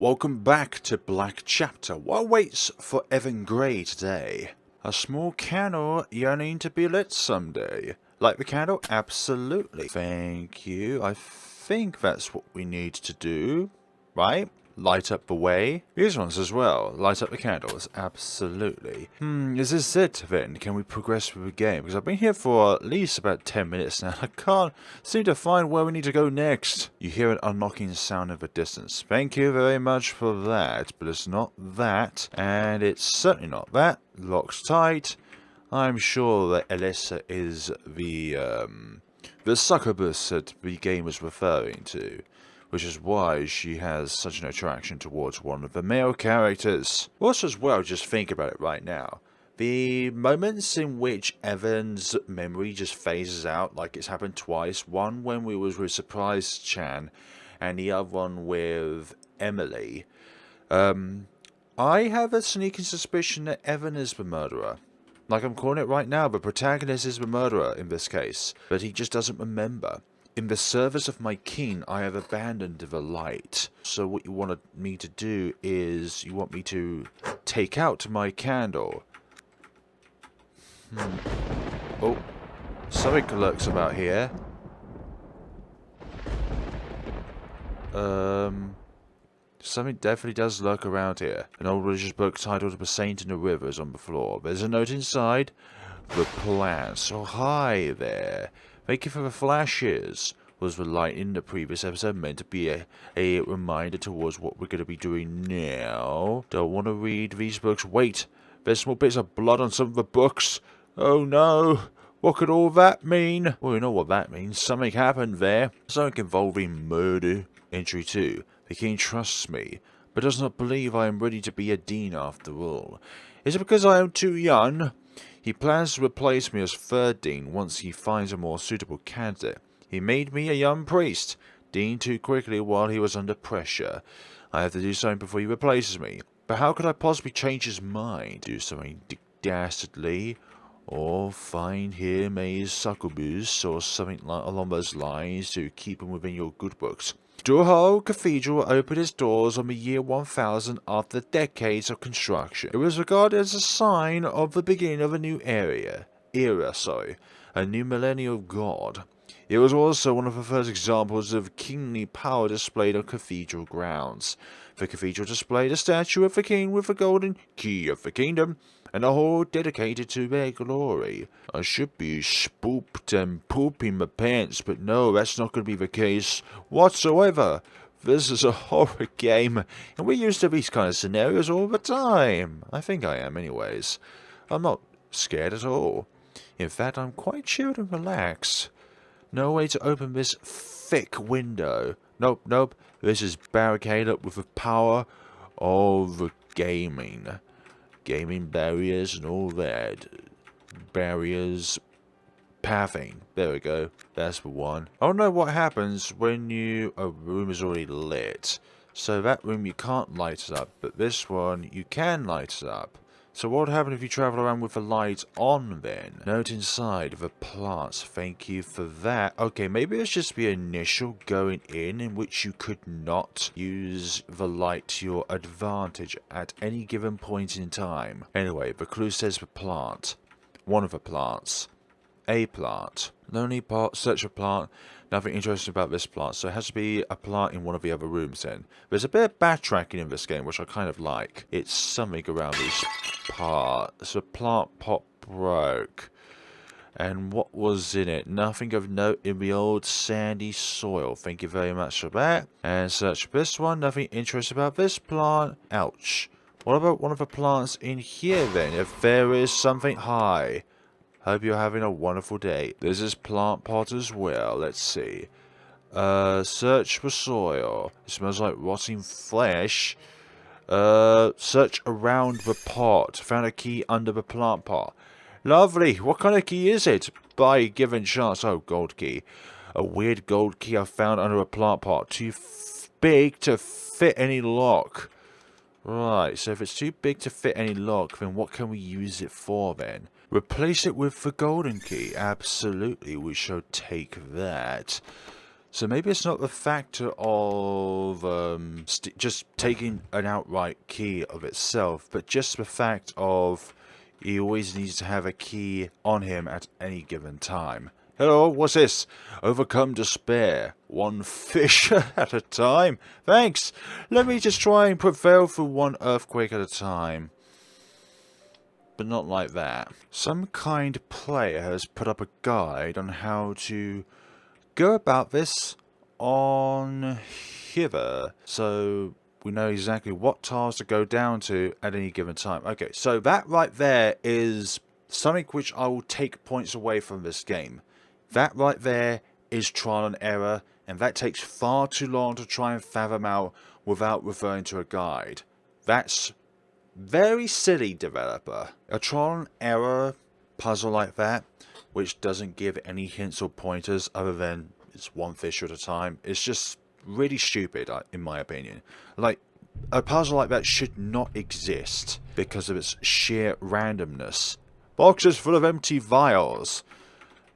Welcome back to Black Chapter. What waits for Evan Gray today? A small candle yearning to be lit someday. Light the candle? Absolutely. Thank you. I think that's what we need to do, right? Light up the way. These ones as well. Light up the candles. Absolutely. Is this it then? Can we progress through the game? Because I've been here for at least about 10 minutes now. I can't seem to find where we need to go next. You hear an unlocking sound in the distance. Thank you very much for that. But it's not that. And it's certainly not that. Locks tight. I'm sure that Alyssa is the succubus that the game was referring to, which is why she has such an attraction towards one of the male characters. Also as well, just think about it right now. The moments in which Evan's memory just phases out, like it's happened twice, one when we was with Surprise Chan, and the other one with Emily. I have a sneaking suspicion that Evan is the murderer. Like I'm calling it right now, the protagonist is the murderer in this case, but he just doesn't remember. In the service of my king, I have abandoned the light. So what you wanted me to do is, you want me to take out my candle. Oh, something lurks about here. Something definitely does lurk around here. An old religious book titled The Saint in the River is on the floor. There's a note inside. The plan. So hi there. Thank you for the flashes. Was the light in the previous episode meant to be a reminder towards what we're going to be doing now? Don't want to read these books. Wait, there's small bits of blood on some of the books. Oh no, what could all that mean? Well, you know what that means. Something happened there. Something involving murder. Entry 2. The king trusts me, but does not believe I am ready to be a dean after all. Is it because I am too young? He plans to replace me as third dean once he finds a more suitable candidate. He made me a young priest, dean too quickly while he was under pressure. I have to do something before he replaces me. But how could I possibly change his mind? Do something dastardly, or find him a succubus or something along those lines to keep him within your good books. Durham Cathedral opened its doors on the year 1000 after decades of construction. It was regarded as a sign of the beginning of a new era, a new millennium of God. It was also one of the first examples of kingly power displayed on cathedral grounds. The cathedral displayed a statue of the king with the golden key of the kingdom, and a hall dedicated to their glory. I should be spooked and pooping my pants, but no, that's not going to be the case whatsoever. This is a horror game, and we're used to these kind of scenarios all the time. I think I am anyways. I'm not scared at all. In fact, I'm quite chilled and relaxed. No way to open this thick window. Nope. This is barricaded up with the power of gaming. Gaming barriers and all that. Barriers. Pathing. There we go. That's the one. I don't know what happens when a room is already lit. So that room you can't light it up. But this one you can light it up. So what would happen if you travel around with the light on then? Note inside the plants. Thank you for that. Okay, maybe it's just the initial going in which you could not use the light to your advantage at any given point in time. Anyway, the clue says the plant. One of the plants. A plant. Lonely part, search for plant. Nothing interesting about this plant, so it has to be a plant in one of the other rooms then. There's a bit of backtracking in this game, which I kind of like. It's something around these parts. The plant pot broke. And what was in it? Nothing of note in the old sandy soil. Thank you very much for that. And search for this one. Nothing interesting about this plant. Ouch. What about one of the plants in here then? If there is something high. Hope you're having a wonderful day. There's this plant pot as well. Let's see. Search for soil. It smells like rotting flesh. Search around the pot. Found a key under the plant pot. Lovely. What kind of key is it? By a given chance. Oh, gold key. A weird gold key I found under a plant pot. Too big to fit any lock. Right, so if it's too big to fit any lock, then what can we use it for then? Replace it with the golden key. Absolutely, we shall take that. So maybe it's not the factor of just taking an outright key of itself, but just the fact of he always needs to have a key on him at any given time. Hello, what's this? Overcome despair. One fish at a time. Thanks. Let me just try and prevail through one earthquake at a time. But not like that. Some kind player has put up a guide on how to go about this on hither. So we know exactly what tiles to go down to at any given time. Okay, so that right there is something which I will take points away from this game. That right there is trial and error, and that takes far too long to try and fathom out without referring to a guide. That's very silly, developer. A trial and error puzzle like that, which doesn't give any hints or pointers other than it's one fish at a time, it's just really stupid, in my opinion. Like, a puzzle like that should not exist because of its sheer randomness. Boxes full of empty vials.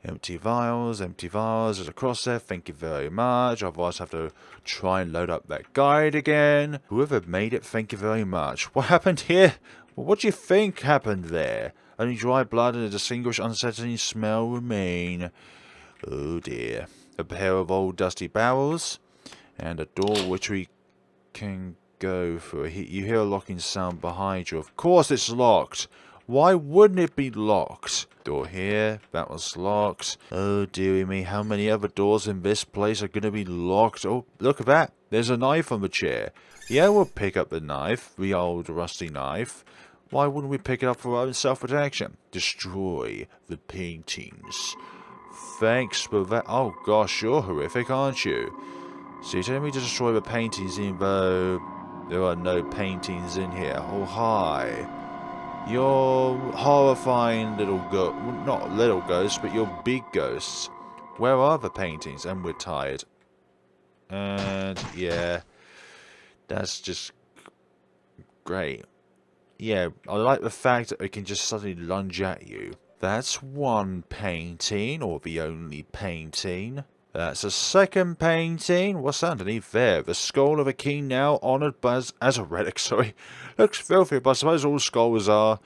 Empty vials, there's a cross there, thank you very much. Otherwise I have to try and load up that guide again. Whoever made it, thank you very much. What happened here? Well, what do you think happened there? Only dry blood and a distinguished unsettling smell remain. Oh dear. A pair of old dusty barrels, and a door which we can go through. You hear a locking sound behind you. Of course it's locked. Why wouldn't it be locked? Door here, that was locked. Oh dearie me, how many other doors in this place are going to be locked? Oh, look at that. There's a knife on the chair. Yeah, we'll pick up the knife, the old rusty knife. Why wouldn't we pick it up for our own self-protection? Destroy the paintings. Thanks for that. Oh gosh, you're horrific, aren't you? So you're telling me to destroy the paintings even though there are no paintings in here. Oh, hi. You're horrifying little ghost, not little ghosts, but you're big ghosts. Where are the paintings? And we're tired. And yeah, that's just great. Yeah, I like the fact that it can just suddenly lunge at you. That's one painting, or the only painting. That's a second painting. What's underneath there? The skull of a king now honoured as a relic, sorry. Looks filthy, but I suppose all skulls are.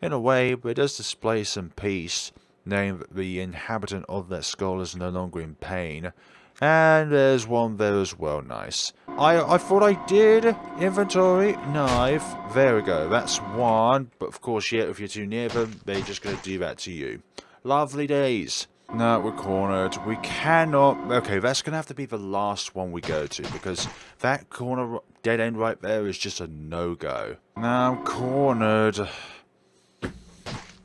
In a way, but it does display some peace, knowing that the inhabitant of that skull is no longer in pain. And there's one there as well, nice. I thought I did. Inventory, knife. There we go, that's one. But of course, yeah, if you're too near them, they're just going to do that to you. Lovely days. No, we're cornered. We cannot... Okay, that's going to have to be the last one we go to, because that corner dead end right there is just a no-go. Now I'm cornered.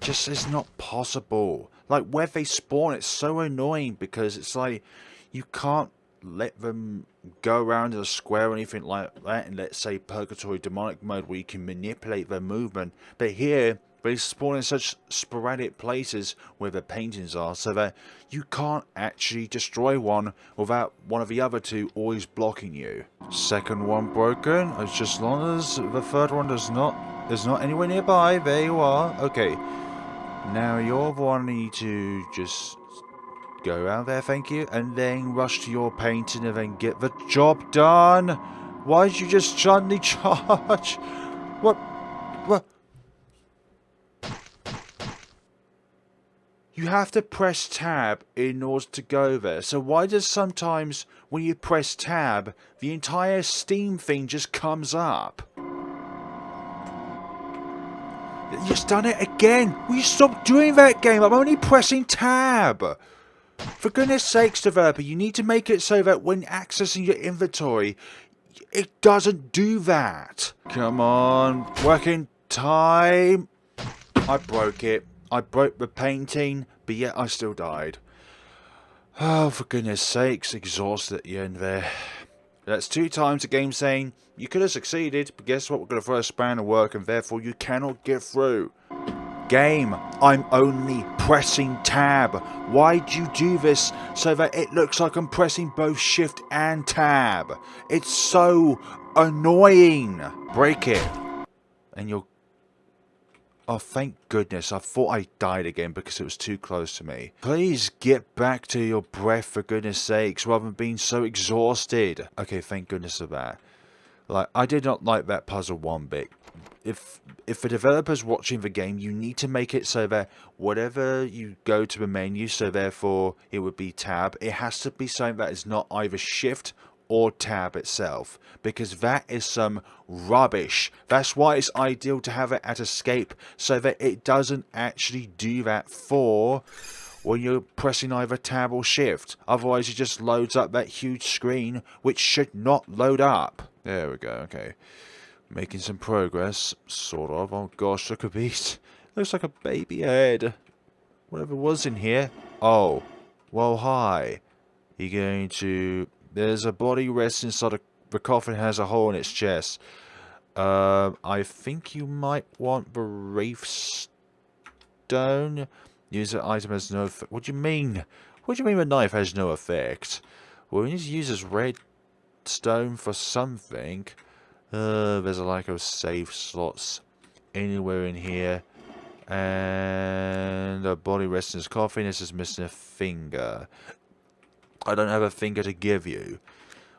Just is not possible. Like, where they spawn, it's so annoying, because it's like, you can't let them go around in a square or anything like that in, let's say, Purgatory Demonic mode, where you can manipulate their movement. But here... they spawn in such sporadic places where the paintings are, so that you can't actually destroy one without one of the other two always blocking you. Second one broken. It's just as long as the third one is not anywhere nearby. There you are. Okay. Now you're the one need to just go out there, thank you, and then rush to your painting and then get the job done. Why did you just suddenly charge? What? You have to press tab in order to go there. So why does sometimes when you press tab, the entire Steam thing just comes up? You just done it again. Will you stop doing that, game? I'm only pressing tab. For goodness sakes, developer, you need to make it so that when accessing your inventory, it doesn't do that. Come on, working time. I broke it. I broke the painting, but yet I still died. Oh, for goodness sakes, exhausted at the end there. That's 2 times the game saying, you could have succeeded, but guess what, we're going to throw a span of work and therefore you cannot get through. Game, I'm only pressing tab. Why'd you do this so that it looks like I'm pressing both shift and tab? It's so annoying. Break it. And you'll... Oh, thank goodness. I thought I died again because it was too close to me. Please get back to your breath for goodness sakes, rather than being so exhausted. Okay, thank goodness for that. Like, I did not like that puzzle one bit. If the developer's watching the game, you need to make it so that whatever you go to the menu, so therefore it would be tab, it has to be something that is not either shift or tab itself, because that is some rubbish. That's why it's ideal to have it at escape, so that it doesn't actually do that for when you're pressing either tab or shift. Otherwise it just loads up that huge screen, which should not load up. There we go, okay. Making some progress, sort of. Oh gosh, look at these. Looks like a baby head. Whatever was in here. Oh, well, hi. You're going to... There's a body rest inside the coffin, has a hole in its chest. I think you might want the Wraith Stone. Use the item has no effect. What do you mean? What do you mean the knife has no effect? Well, we need to use this red stone for something. There's a lack of save slots anywhere in here. And a body rests in his coffin. This is missing a finger. I don't have a finger to give you.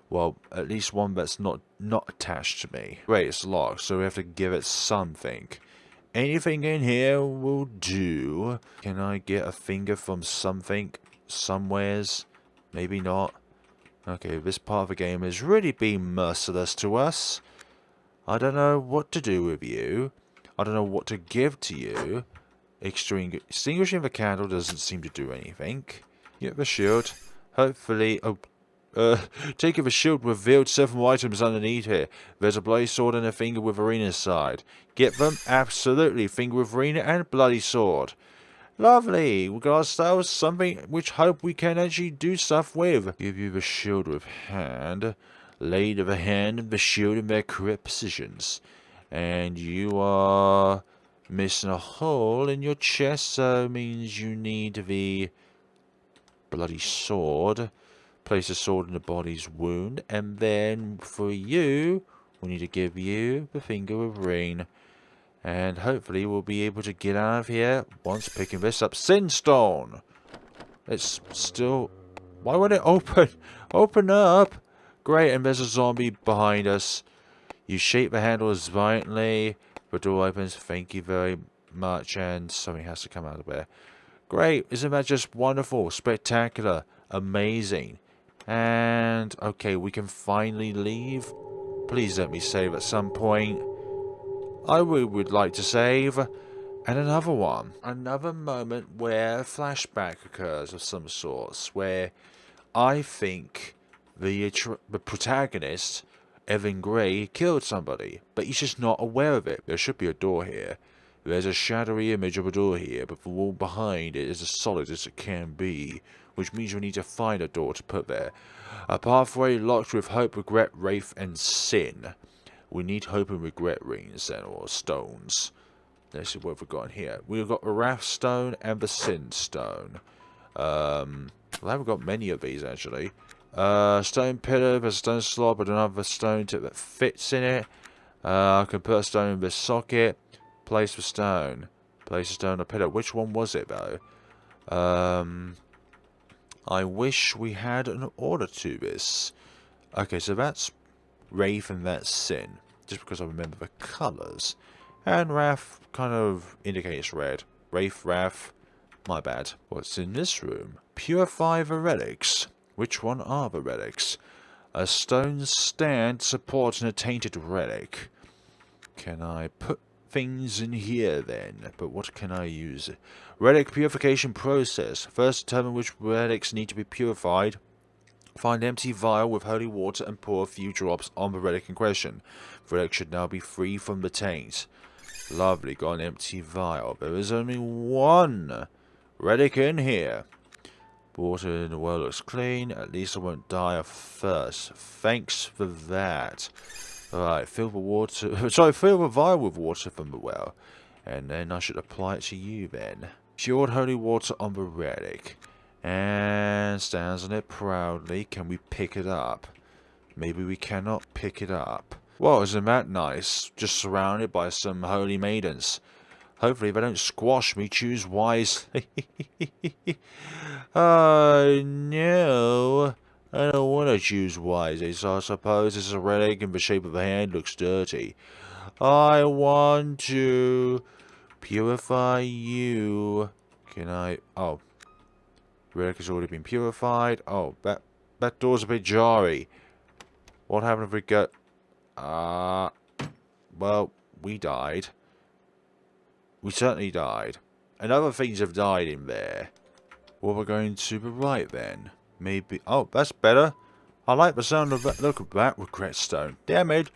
Well, at least one that's not attached to me. Wait, it's locked, so we have to give it something. Anything in here will do. Can I get a finger from something? Somewheres? Maybe not. Okay, this part of the game is really being merciless to us. I don't know what to do with you. I don't know what to give to you. Extinguishing the candle doesn't seem to do anything. Get the shield. Hopefully... taking the shield revealed several items underneath here. There's a bloody sword and a finger with arena inside. Get them? Absolutely. Finger with arena and bloody sword. Lovely. We got ourselves something which hope we can actually do stuff with. Give you the shield with hand. Lay to the hand and the shield in their correct positions. And you are missing a hole in your chest, so it means you need the bloody sword. Place the sword in the body's wound, and then for you, we need to give you the finger of ring. And hopefully we'll be able to get out of here once picking this up. Sinstone! It's still... Why would it open? Open up! Great, and there's a zombie behind us. You shake the handles violently. The door opens. Thank you very much. And something has to come out of there. Great. Isn't that just wonderful? Spectacular. Amazing. And, okay, we can finally leave. Please let me save at some point. I would like to save. And another one. Another moment where a flashback occurs of some sorts. Where I think the protagonist, Evan Gray, killed somebody. But he's just not aware of it. There should be a door here. There's a shadowy image of a door here, but the wall behind it is as solid as it can be, which means we need to find a door to put there. A pathway locked with hope, regret, wraith, and sin. We need hope and regret rings then, or stones. Let's see what we've got in here. We've got the wrath stone and the sin stone. Well, I haven't got many of these actually. Stone pillar, there's a stone slot, but another stone tip that fits in it. I can put a stone in this socket. Place the stone. Place the stone on a pillar. Which one was it though? I wish we had an order to this. Okay, so that's Wraith and that's Sin. Just because I remember the colours. And Wrath kind of indicates red. Wraith, Wrath. My bad. What's in this room? Purify the relics. Which one are the relics? A stone stand supporting a tainted relic. Can I put things in here then? But what can I use? Relic purification process. First determine which relics need to be purified. Find an empty vial with holy water and pour a few drops on the relic in question. The relic should now be free from the taint. Lovely, got an empty vial. There is only one relic in here. Water in the well looks clean. At least I won't die of thirst. Thanks for that. Alright, fill the water... Sorry, fill the vial with water from the well. And then I should apply it to you then. Cured holy water on the relic. And stands on it proudly. Can we pick it up? Maybe we cannot pick it up. Well, isn't that nice? Just surrounded by some holy maidens. Hopefully they don't squash me. Choose wisely. No. I don't want to choose wisely, so I suppose it's a relic in the shape of a hand looks dirty. I want to purify you. Can I? Oh. Relic has already been purified. Oh, that door's a bit jarry. What happened if we go... well, we died. We certainly died. And other things have died in there. Well, we're going to the right then. Maybe... Oh, that's better. I like the sound of that. Look at that regret stone. Damn it.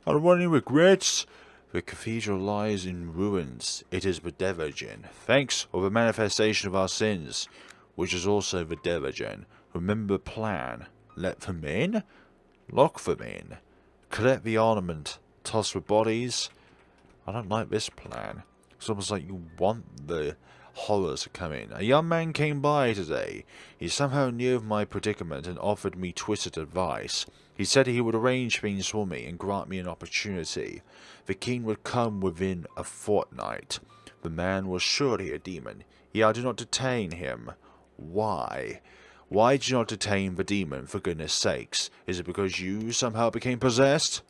I don't want any regrets. The cathedral lies in ruins. It is the Devagen. Thanks for the manifestation of our sins, which is also the Devagen. Remember the plan. Let them in. Lock them in. Collect the ornament. Toss the bodies. I don't like this plan. It's almost like you want the horrors to come in. A young man came by today. He somehow knew of my predicament and offered me twisted advice. He said he would arrange things for me and grant me an opportunity. The king would come within a fortnight. The man was surely a demon. Yet I do not detain him. Why? Why do you not detain the demon, for goodness sakes? Is it because you somehow became possessed?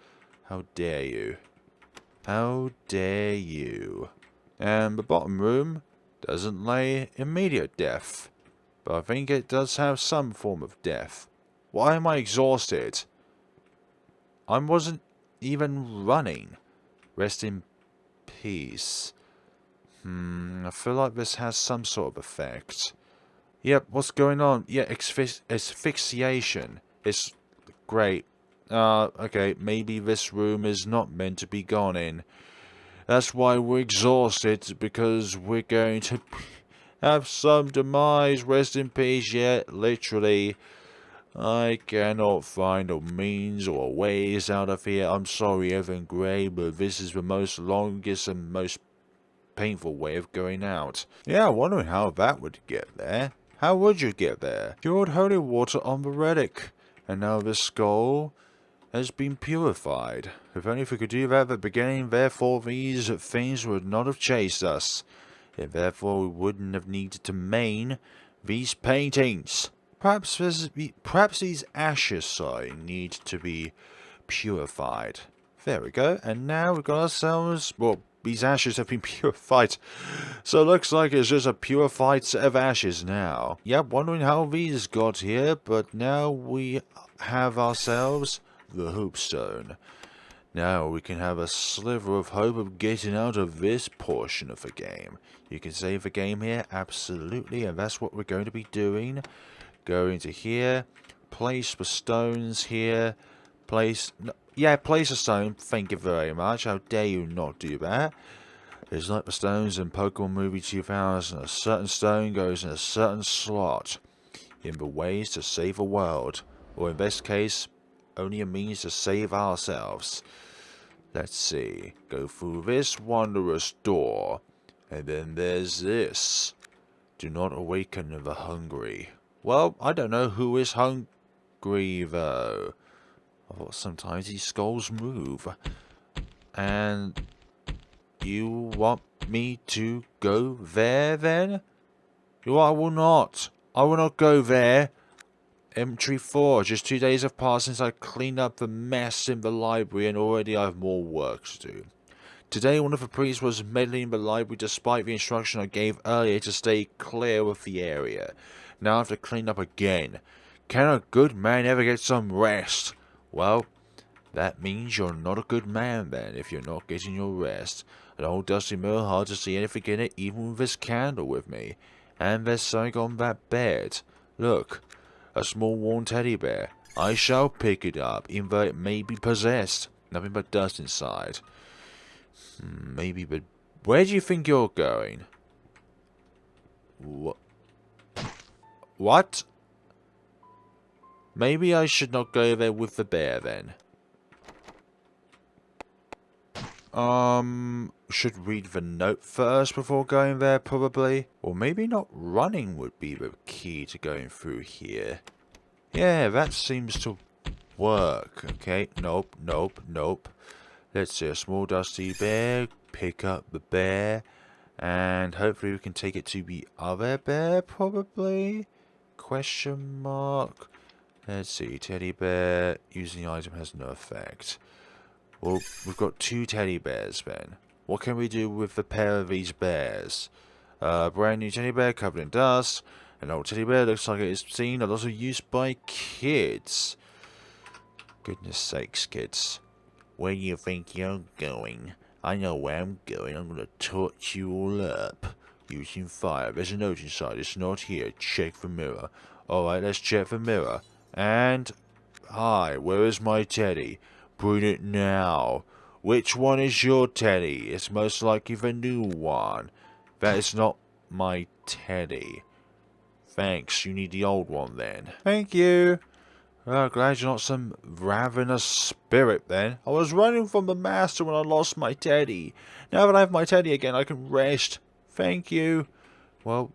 How dare you? How dare you? And the bottom room doesn't lay immediate death, but I think it does have some form of death. Why am I exhausted? I wasn't even running. Rest in peace. I feel like this has some sort of effect. Yep, what's going on? Yeah, asphyxiation. It's great. Okay, maybe this room is not meant to be gone in. That's why we're exhausted, because we're going to have some demise. Rest in peace, yet, literally. I cannot find a means or ways out of here. I'm sorry, Evan Gray, but this is the most longest and most painful way of going out. Yeah, wondering how that would get there. How would you get there? Poured holy water on the relic, and now the skull has been purified. If only we could do that at the beginning, therefore these things would not have chased us. And therefore we wouldn't have needed to main these paintings. Perhaps these ashes, need to be purified. There we go. And now we've got ourselves... Well, these ashes have been purified. So it looks like it's just a purified set of ashes now. Yep, wondering how these got here, but now we have ourselves the Hoopstone. Now we can have a sliver of hope of getting out of this portion of the game. You can save the game here, absolutely, and that's what we're going to be doing. Go into here, place the stones here, place a stone, thank you very much, how dare you not do that. It's like the stones in Pokemon Movie 2000, a certain stone goes in a certain slot, in the ways to save the world, or in this case, only a means to save ourselves. Let's see, go through this wondrous door, and then there's this. Do not awaken the hungry. Well, I don't know who is hungry, though. I thought sometimes these skulls move. And you want me to go there, then? No, I will not. I will not go there. Entry 4. Just 2 days have passed since I cleaned up the mess in the library, and already I have more work to do. Today, one of the priests was meddling in the library despite the instruction I gave earlier to stay clear of the area. Now I have to clean up again. Can a good man ever get some rest? Well, that means you're not a good man then, if you're not getting your rest. An old dusty mirror, hard to see anything in it, even with this candle with me. And there's something on that bed. Look, a small worn teddy bear. I shall pick it up, even though it may be possessed. Nothing but dust inside. Maybe, but where do you think you're going? What? Maybe I should not go there with the bear then. Should read the note first before going there, probably. Or maybe not running would be the key to going through here. Yeah, that seems to work. Okay, nope, nope, nope. Let's see, a small dusty bear. Pick up the bear. And hopefully we can take it to the other bear, probably? Question mark. Let's see, teddy bear. Using the item has no effect. Well, we've got 2 teddy bears then. What can we do with the pair of these bears? Brand new teddy bear covered in dust. An old teddy bear looks like it is seen a lot of use by kids. Goodness sakes, kids. Where do you think you're going? I know where I'm going. I'm gonna torch you all up. Using fire. There's a note inside. It's not here. Check the mirror. Alright, let's check the mirror. And... Hi, where is my teddy? Bring it now. Which one is your teddy? It's most likely the new one. That is not my teddy. Thanks, you need the old one then. Thank you. Oh, glad you're not some ravenous spirit then. I was running from the master when I lost my teddy. Now that I have my teddy again, I can rest. Thank you. Well,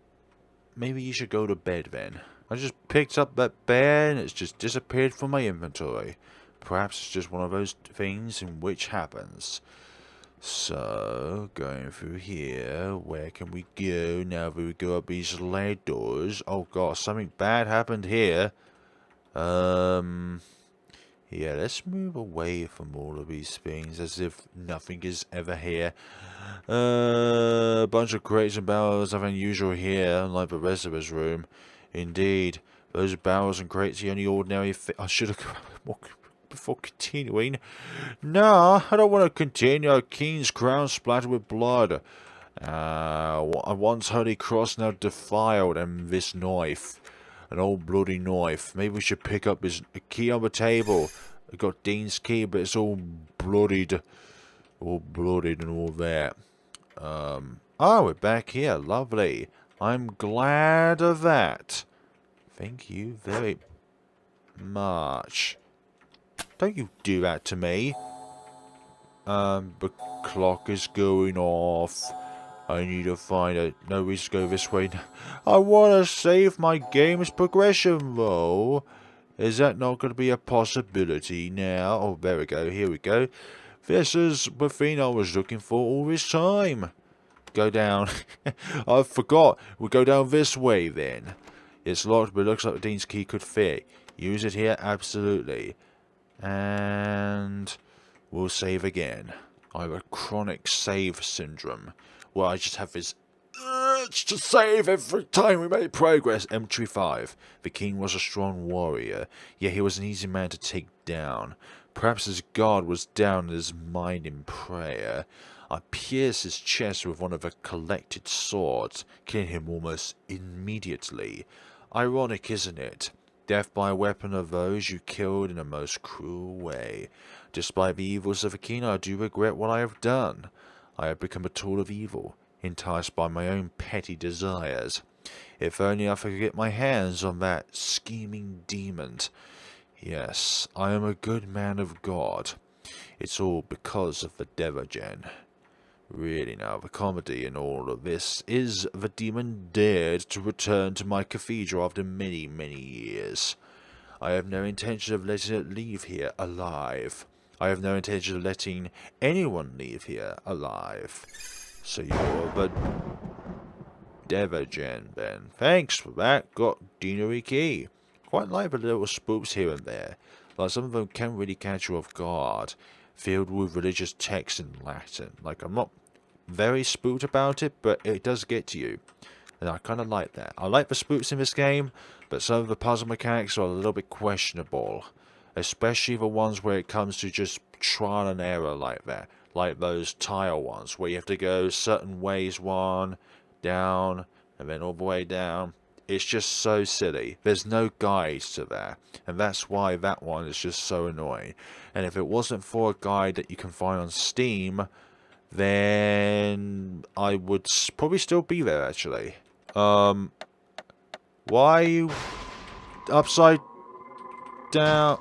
maybe you should go to bed then. I just picked up that bear and it's just disappeared from my inventory. Perhaps it's just one of those things in which happens. So, going through here, where can we go now that we go up these lead doors? Oh gosh, something bad happened here. Yeah, let's move away from all of these things as if nothing is ever here. A bunch of crates and barrels, nothing unusual here, unlike the rest of his room. Indeed, those barrels and crates are the only ordinary I should have before continuing. No, I don't want to continue. A king's crown splattered with blood. A once holy cross now defiled, and this knife. An old bloody knife. Maybe we should pick up his key on the table. I got Dean's key, but it's all bloodied. All bloodied and all that. Oh, we're back here. Lovely. I'm glad of that. Thank you very much. Don't you do that to me. The clock is going off. I need to find a... No, we just go this way. I want to save my game's progression, though. Is that not going to be a possibility now? Oh, there we go. Here we go. This is the thing I was looking for all this time. Go down. I forgot. We'll go down this way, then. It's locked, but it looks like the Dean's key could fit. Use it here? Absolutely. And... we'll save again. I have a chronic save syndrome. Well, I just have this urge to save every time we make progress. Entry 5. The king was a strong warrior, yet he was an easy man to take down. Perhaps his guard was down in his mind in prayer. I pierced his chest with one of the collected swords, killing him almost immediately. Ironic, isn't it? Death by a weapon of those you killed in a most cruel way. Despite the evils of the king, I do regret what I have done. I have become a tool of evil, enticed by my own petty desires. If only I could get my hands on that scheming demon. Yes, I am a good man of God. It's all because of the Devagen. Really now, the comedy in all of this is the demon dared to return to my cathedral after many, many years. I have no intention of letting it leave here alive. I have no intention of letting anyone leave here alive. So you're the Devagen, then. Thanks for that. Got Deanery Key. Quite like the little spooks here and there. Like some of them can really catch you off guard. Filled with religious texts in Latin. Like, I'm not very spooked about it, but it does get to you. And I kind of like that. I like the spooks in this game, but some of the puzzle mechanics are a little bit questionable. Especially the ones where it comes to just trial and error like that. Like those tile ones, where you have to go certain ways, one, down, and then all the way down. It's just so silly. There's no guides to that. And that's why that one is just so annoying. And if it wasn't for a guide that you can find on Steam, then I would probably still be there, actually. Why are you upside down?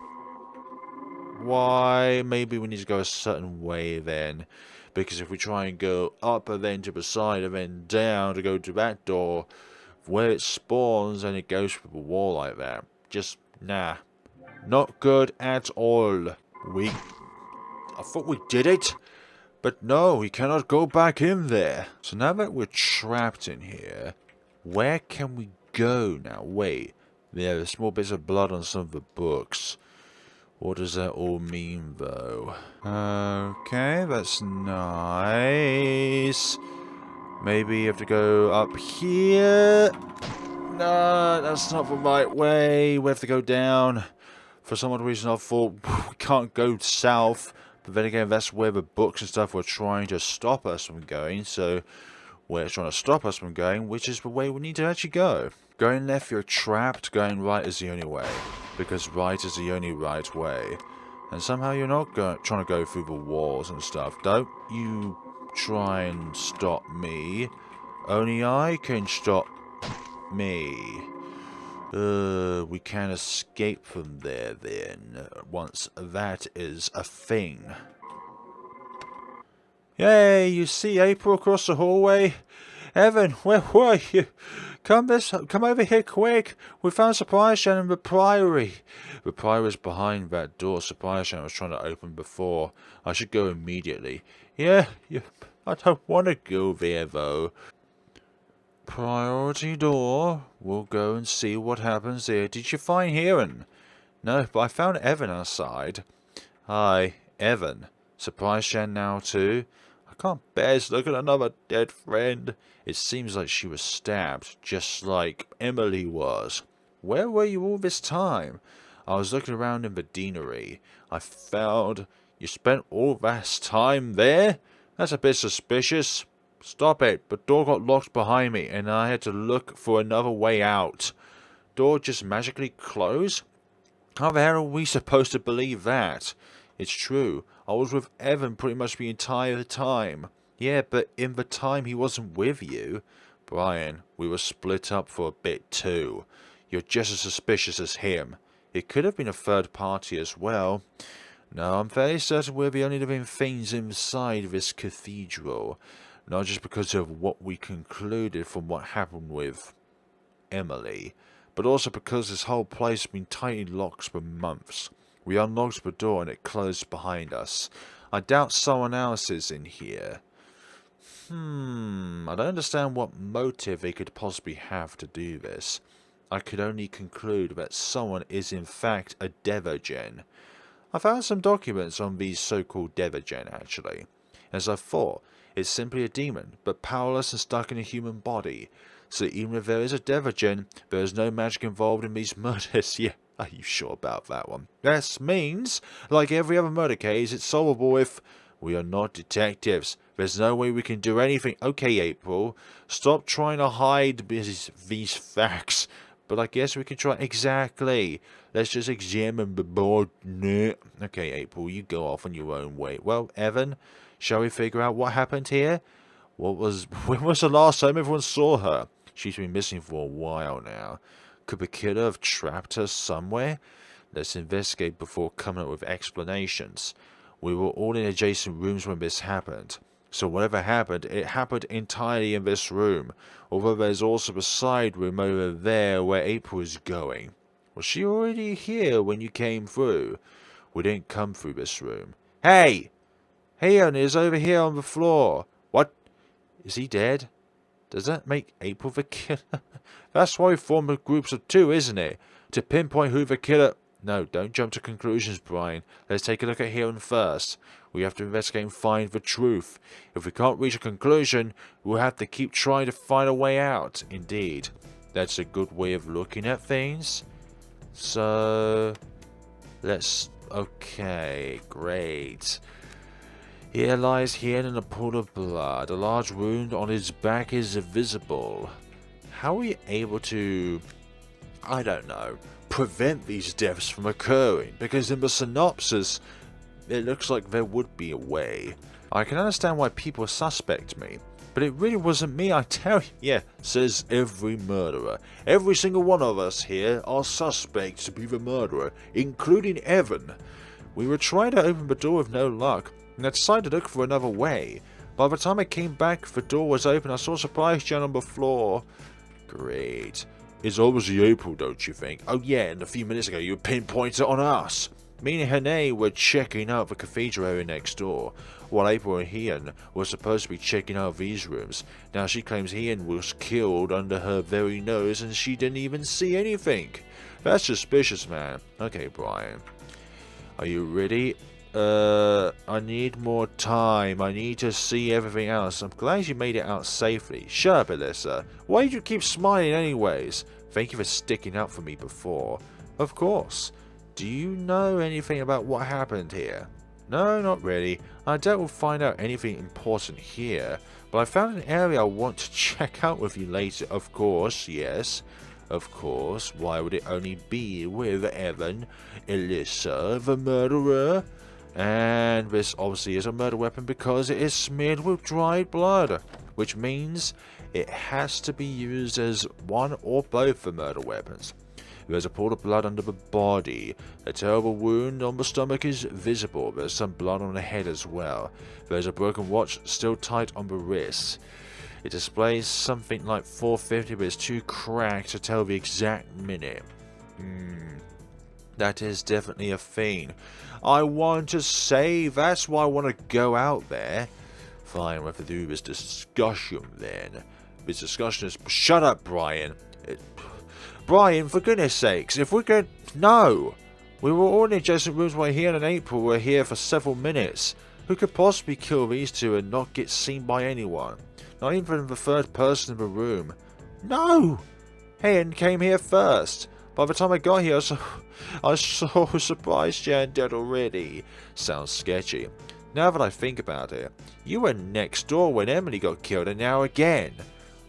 Why? Maybe we need to go a certain way then. Because if we try and go up and then to the side and then down to go to that door, where it spawns and it goes through the wall like that. Just, nah. Not good at all. I thought we did it. But no, we cannot go back in there. So now that we're trapped in here, where can we go now? Wait, there are small bits of blood on some of the books. What does that all mean, though? Okay, that's nice. Maybe you have to go up here. No, that's not the right way. We have to go down. For some odd reason, I thought we can't go south. But then again, that's where the books and stuff were trying to stop us from going. So, we're trying to stop us from going, which is the way we need to actually go. Going left, you're trapped. Going right is the only way. Because right is the only right way. And somehow you're not trying to go through the walls and stuff. Don't you try and stop me. Only I can stop me. We can't escape from there then, once that is a thing. Yay, you see April across the hallway? Evan, where were you? Come over here quick. We found Surprise Shan in the Priory. The Priory is behind that door Surprise Shan was trying to open before. I should go immediately. Yeah, I don't want to go there though. Priority door. We'll go and see what happens there. Did you find Heron? No, but I found Evan outside. Hi, Evan. Surprise Shan now too? I can't bear to look at another dead friend. It seems like she was stabbed, just like Emily was. Where were you all this time? I was looking around in the deanery. I found you spent all that time there? That's a bit suspicious. Stop it, the door got locked behind me and I had to look for another way out. Door just magically closed? How the hell are we supposed to believe that? It's true, I was with Evan pretty much the entire time. Yeah, but in the time he wasn't with you. Brian, we were split up for a bit too. You're just as suspicious as him. It could have been a third party as well. No, I'm fairly certain we're the only living things inside this cathedral. Not just because of what we concluded from what happened with Emily, but also because this whole place has been tightly locked for months. We unlocked the door and it closed behind us. I doubt someone else is in here. I don't understand what motive they could possibly have to do this. I could only conclude that someone is in fact a Devagen. I found some documents on these so-called Devagen actually. As I thought, it's simply a demon, but powerless and stuck in a human body. So even if there is a Devagen, there is no magic involved in these murders. Yeah, are you sure about that one? This means, like every other murder case, it's solvable if... We are not detectives. There's no way we can do anything. Okay, April, stop trying to hide these facts. But I guess we can try... Exactly. Let's just examine the board. Okay, April, you go off on your own way. Well, Evan... Shall we figure out what happened here? When was the last time everyone saw her? She's been missing for a while now. Could the killer have trapped her somewhere? Let's investigate before coming up with explanations. We were all in adjacent rooms when this happened. So whatever happened, it happened entirely in this room. Although there's also a side room over there where April is going. Was she already here when you came through? We didn't come through this room. Hey! Heon is over here on the floor. What? Is he dead? Does that make April the killer? That's why we form groups of two, isn't it? To pinpoint who the killer... No, don't jump to conclusions, Brian. Let's take a look at Heon first. We have to investigate and find the truth. If we can't reach a conclusion, we'll have to keep trying to find a way out. Indeed. That's a good way of looking at things. So... let's... Okay, great. Here lies Heon in a pool of blood. A large wound on his back is visible. How are we able to, I don't know, prevent these deaths from occurring? Because in the synopsis, it looks like there would be a way. I can understand why people suspect me, but it really wasn't me, I tell you. Yeah, says every murderer. Every single one of us here are suspects to be the murderer, including Evan. We were trying to open the door with no luck, and I decided to look for another way. By the time I came back, the door was open. I saw Surprise Jen on the floor. Great. It's obviously April, don't you think? Oh yeah, and a few minutes ago you pinpointed it on us. Me and Hene were checking out the cathedral area next door, while April and Ian were supposed to be checking out these rooms. Now she claims Ian was killed under her very nose and she didn't even see anything. That's suspicious, man. Okay, Brian. Are you ready? I need more time. I need to see everything else. I'm glad you made it out safely. Shut up, Alyssa. Why did you keep smiling anyways? Thank you for sticking up for me before. Of course. Do you know anything about what happened here? No, not really. I doubt we'll find out anything important here. But I found an area I want to check out with you later. Of course, yes. Of course. Why would it only be with Evan, Alyssa, the murderer? And this obviously is a murder weapon because it is smeared with dried blood, which means it has to be used as one or both the murder weapons. There's a pool of blood under the body. A terrible wound on the stomach is visible. There's some blood on the head as well. There's a broken watch still tight on the wrist. It displays something like 4:50, but it's too cracked to tell the exact minute. That is definitely a thing. I want to say that's why I want to go out there. Fine, we'll have to do this discussion then. This discussion is... Shut up, Brian. Brian, for goodness sakes, if we're going... No! We were all in adjacent rooms while Ian and April were here for several minutes. Who could possibly kill these two and not get seen by anyone? Not even the third person in the room. No! Ian came here first. By the time I got here, I was so surprised Jan dead already. Sounds sketchy. Now that I think about it, you were next door when Emily got killed and now again.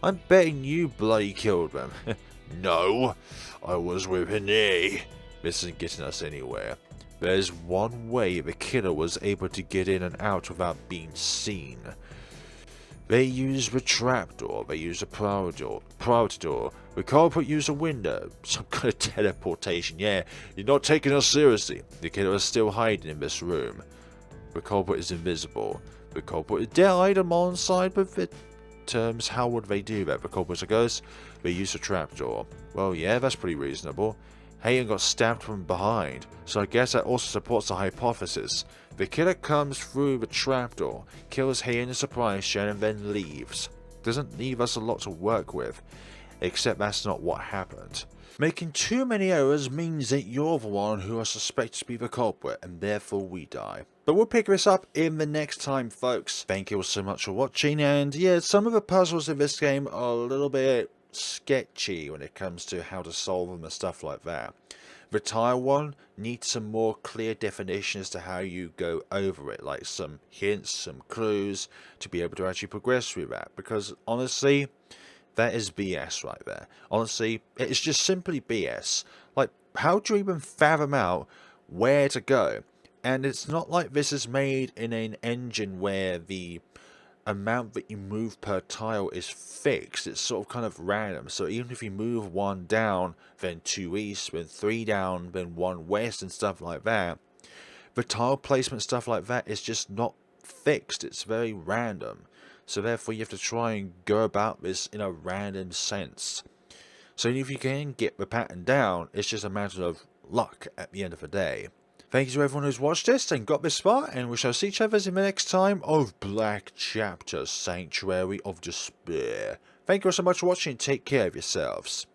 I'm betting you bloody killed them. No, I was with Hene. This isn't getting us anywhere. There's one way the killer was able to get in and out without being seen. They used the trapdoor, they used the private door, the culprit used a window, some kind of teleportation. Yeah, you're not taking us seriously. The killer is still hiding in this room. The culprit is invisible. The culprit died alongside the victims. How would they do that? The culprit's a ghost. They used a trapdoor. Well, yeah, that's pretty reasonable. Hayen got stabbed from behind, so I guess that also supports the hypothesis. The killer comes through the trapdoor, kills Hayen in a surprise shot, and then leaves. Doesn't leave us a lot to work with, except that's not what happened. Making too many errors means that you're the one who are suspected to be the culprit, and therefore we die. But we'll pick this up in the next time, folks. Thank you all so much for watching, and yeah, some of the puzzles in this game are a little bit sketchy when it comes to how to solve them and stuff like that. The tile one needs some more clear definition as to how you go over it, like some hints, some clues to be able to actually progress through that, because honestly, that is BS right there. Honestly, it's just simply BS. Like, how do you even fathom out where to go? And it's not like this is made in an engine where the amount that you move per tile is fixed. It's sort of kind of random. So even if you move one down, then two east, then three down, then one west and stuff like that, the tile placement stuff like that is just not fixed. It's very random. So therefore you have to try and go about this in a random sense. So if you can get the pattern down, it's just a matter of luck at the end of the day. Thank you to everyone who's watched this and got this far, and we shall see each other in the next time of Black Chapter Sanctuary of Despair. Thank you all so much for watching, take care of yourselves.